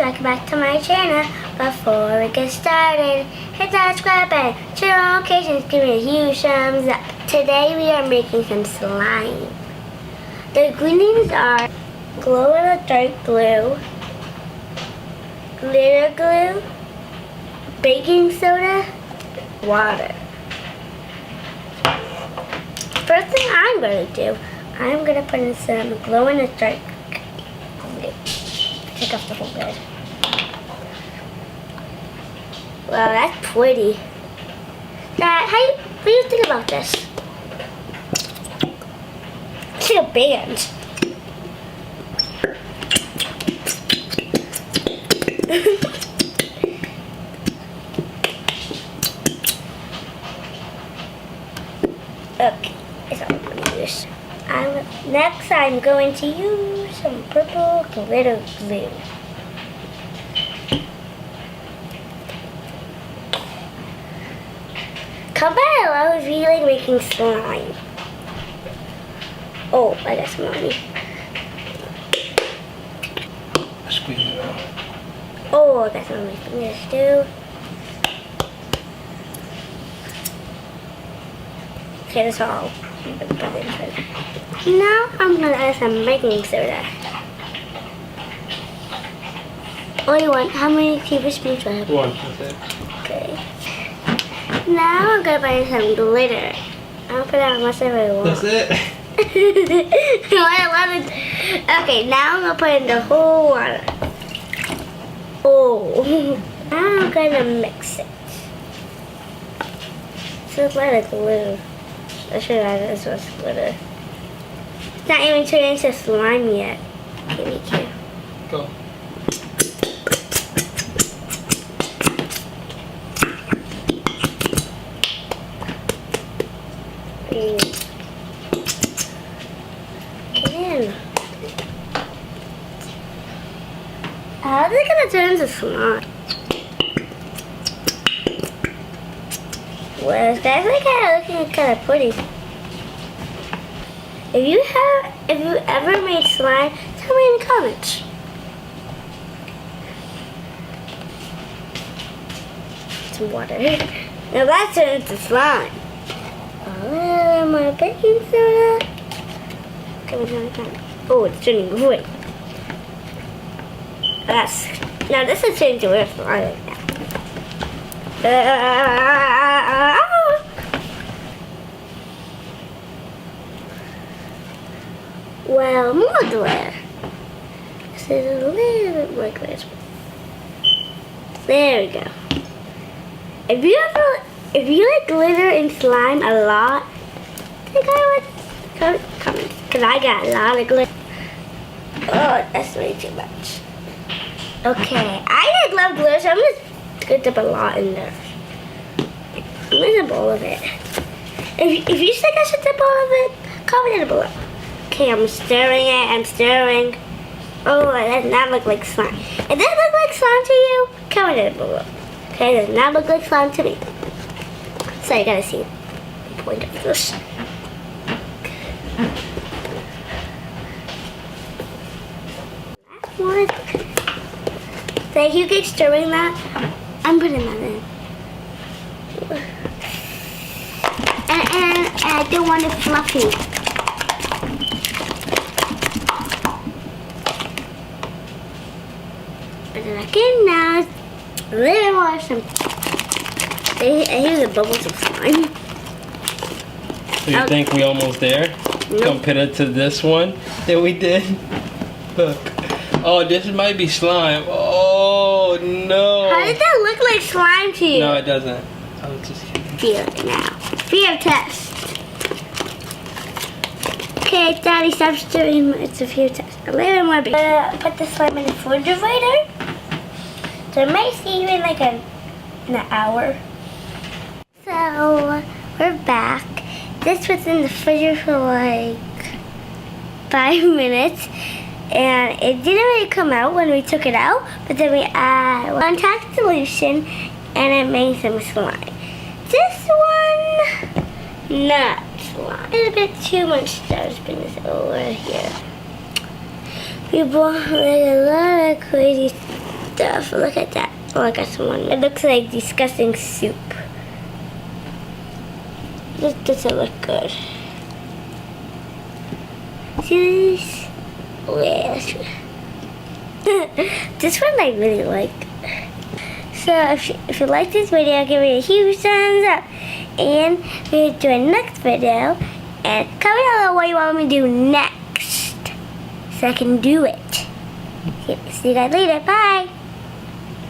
welcome back to my channel. Before we get started, hit that subscribe button, turn on notifications, give me a huge thumbs up. Today we are making some slime. The ingredients are glow-in-the-dark glue, glitter glue, baking soda, water. First thing I'm going to do, I'm going to put in some glow-in-the-dark glue. Take off the whole lid. Wow, that's pretty. Dad, what do you think about this? It's like a band. Okay, it's all I'm going to use. Next, I'm going to use some purple glitter glue. Comment below if you like making slime. Oh, I got some on me. Squeeze it out. Oh, I got some on my fingers too. Okay, that's all. Now I'm gonna add some baking soda. Only one. How many tablespoons do I have? One, that's it. Okay. Now I'm gonna put in some glitter. I'll put out much as I want. That's it? Okay, now I'm gonna put in the whole water. Oh. Now I'm gonna mix it. So it's like glitter. I should add this was glitter. It's not even turned into slime yet. Okay, me too. Go. How is it gonna turn into slime? Well, it's definitely looking kind of pretty. If you ever made slime, tell me in the comments. Some water. Now that's turned into slime. A little more baking soda. Oh, it's turning green. Now this is turning to real slime now. Well, more glitter. This is a little bit more glitter. There we go. If you like glitter and slime a lot, I think I would comment because I got a lot of glitter. Oh, that's way too much. Okay, I love glitter, so I'm just gonna dip a lot in there. I'm gonna dip all of it. If you think I should dip all of it, comment it below. Okay, I'm stirring it, I'm stirring. Oh, that does not look like slime. If that look like slime to you, comment it below. Okay, it does not look like slime to me. So you gotta see the point of this. Last one. So you keep stirring that, I'm putting that in. And I don't want it fluffy. Put it back in now. A little more some. Here's the bubbles of slime. So you think we almost there? Nope. Compared to this one that we did? Look. Oh, this might be slime. Oh, no. How did that look like slime to you? No, it doesn't. I was just kidding. Feel it now. Fear test. Okay, Daddy, stop stirring. It's a few tests. A little more. Put the slime in the refrigerator. So it might see you in like an hour. So we're back. This was in the refrigerator for like 5 minutes. And it didn't really come out when we took it out, but then we add contact solution and it made some slime. This one, not slime. A little bit too much stuff. Bring this over here. We bought like a lot of crazy stuff. Look at that. Oh, I got some one. It looks like disgusting soup. This doesn't look good. See this? Oh, yeah, this one I really like. So if you like this video, give it a huge thumbs up. And we'll do a next video. And comment down below what you want me to do next, so I can do it. See you guys later. Bye.